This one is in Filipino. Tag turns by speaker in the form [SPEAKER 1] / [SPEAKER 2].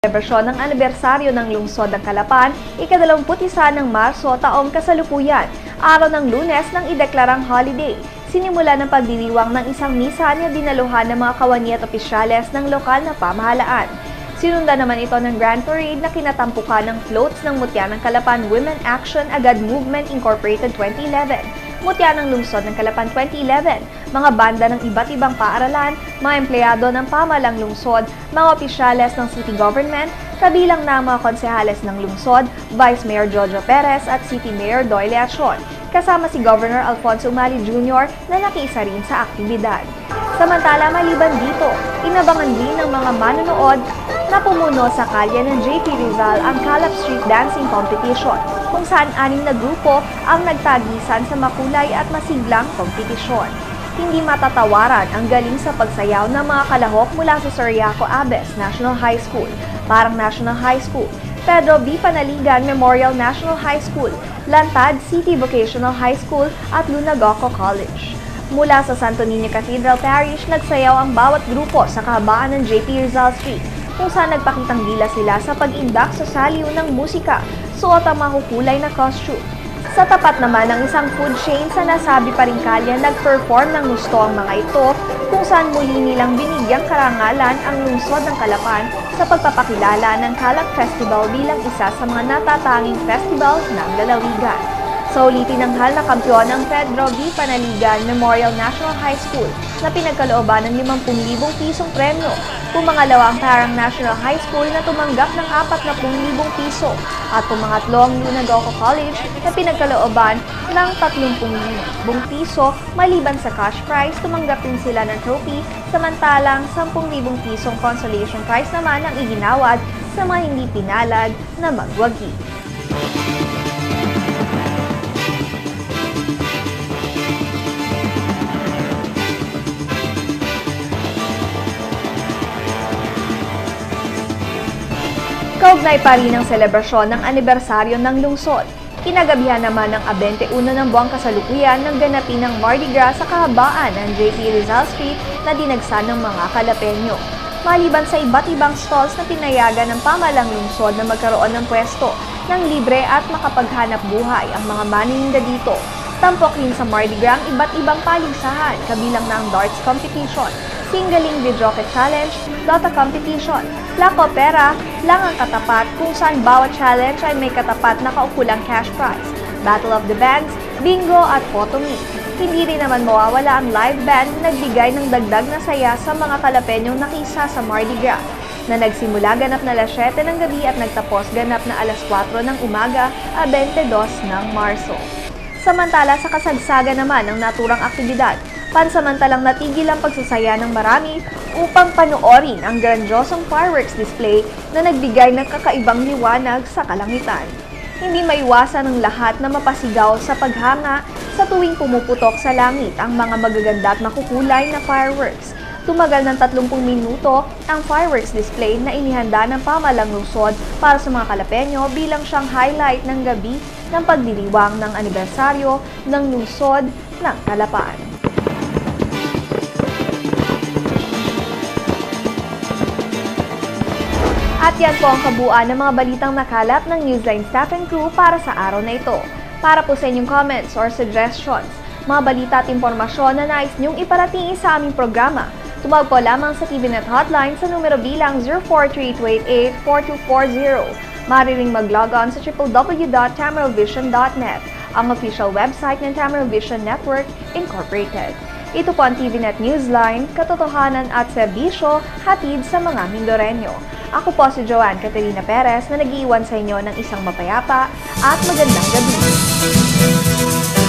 [SPEAKER 1] Selebrasyon ng anibersaryo ng lungsod ng Calapan, ika-21 ng Marso taong kasalukuyan, araw ng Lunes ng ideklarang holiday. Sinimula ng pagdiriwang ng isang misa na dinaluhan ng mga kawani at opisyales ng lokal na pamahalaan. Sinundan naman ito ng Grand Parade na kinatampukan ng floats ng Mutya ng Calapan Women Action Agad Movement Incorporated 2011, Mutya ng Lungsod ng Calapan 2011, mga banda ng iba't ibang paaralan, mga empleyado ng pamahalang lungsod, mga opisyales ng city government, kabilang na mga konsehales ng lungsod, Vice Mayor Jojo Perez at City Mayor Doyle Leachon, kasama si Governor Alfonso Umali Jr. na nakiisa rin sa aktibidad. Samantala, maliban dito, inabangan din ng mga manonood na pumuno sa kalye ng JP Rizal ang Calap Street Dancing Competition, kung saan 6 na grupo ang nagtagisan sa makulay at masiglang kompetisyon. Hindi matatawaran ang galing sa pagsayaw ng mga kalahok mula sa Soriaco Abes National High School, Parang National High School, Pedro B. Panaligan Memorial National High School, Lantad City Vocational High School at Lunagoco College. Mula sa Santo Niño Cathedral Parish, nagsayaw ang bawat grupo sa kahabaan ng JP Rizal Street, kung saan nagpakitang gila sila sa pag-indak sa saliw ng musika, suot ang makukulay na costume. Sa tapat naman ng isang food chain sa nasabi pa rin kalye, nag-perform ng gusto ang mga ito, kung saan muli nilang binigyang karangalan ang lungsod ng Calapan sa pagpapakilala ng Calap Festival bilang isa sa mga natatanging festival ng lalawigan. Sa ulitinanghal na kampiyon ng Pedro B. Panaligan Memorial National High School na pinagkalooban ng 50,000 pisong premyo, pumangalawang Parang National High School na tumanggap ng 40,000 piso at pumangatlo ang Lunagoco College na pinagkalooban ng 30,000 piso. Maliban sa cash prize, tumanggap din sila ng trophy, samantalang 10,000 pisong consolation prize naman ang iginawad sa mga hindi pinalad na magwagi. Kaugnay pa rin ang selebrasyon ng anibersaryo ng lungsod. Kinagabihan naman ng 21 ng buwang kasalukuyan ng ganapin ng Mardi Gras sa kahabaan ng JP Rizal Street na dinagsan ng mga Calapeño. Maliban sa iba't ibang stalls na pinayagan ng pamahalang lungsod na magkaroon ng pwesto ng libre at makapaghanap buhay ang mga manininda dito. Tampok rin sa Mardi Gras ang iba't ibang paligsahan, kabilang na ang darts competition, Singaling Vidroque Challenge, Lotto Competition, La Copera, Lang ang Katapat, kung saan bawat challenge ay may katapat na kaukulang cash prize, Battle of the Bands, Bingo at Photo Meet. Hindi rin naman mawawala ang live band na nagbigay ng dagdag na saya sa mga Calapeñong nakisa sa Mardi Gras, na nagsimula ganap na alas 7 ng gabi at nagtapos ganap na alas 4 ng umaga, 22 ng Marso. Samantala, sa kasagsagan naman ng naturang aktibidad, pansamantalang natigil ang pagsasaya ng marami upang panoorin ang grandiosong fireworks display na nagbigay ng kakaibang liwanag sa kalangitan. Hindi maiwasan ng lahat na mapasigaw sa paghanga sa tuwing pumuputok sa langit ang mga magaganda at makukulay na fireworks. Tumagal ng 30 minuto ang fireworks display na inihanda ng pamahalang lungsod para sa mga Calapeño bilang siyang highlight ng gabi ng pagdiriwang ng anibersaryo ng lungsod ng Calapan. At yan po ang kabuuan ng mga balitang nakalap ng Newsline staff and crew para sa araw na ito. Para po sa inyong comments or suggestions, mga balita at impormasyon na nais niyong iparating sa aming programa, tumawag po lamang sa TVNet hotline sa numero bilang 0432884240. Maaari mag-log on sa www.tamaralvision.net, ang official website ng Tamaraw Vision Network Incorporated. Ito po ang TVNet Newsline, katotohanan at serbisyo hatid sa mga Mindoreño. Ako po si Joanne Caterina Perez na nag-iiwan sa inyo ng isang mapayapa at magandang gabi.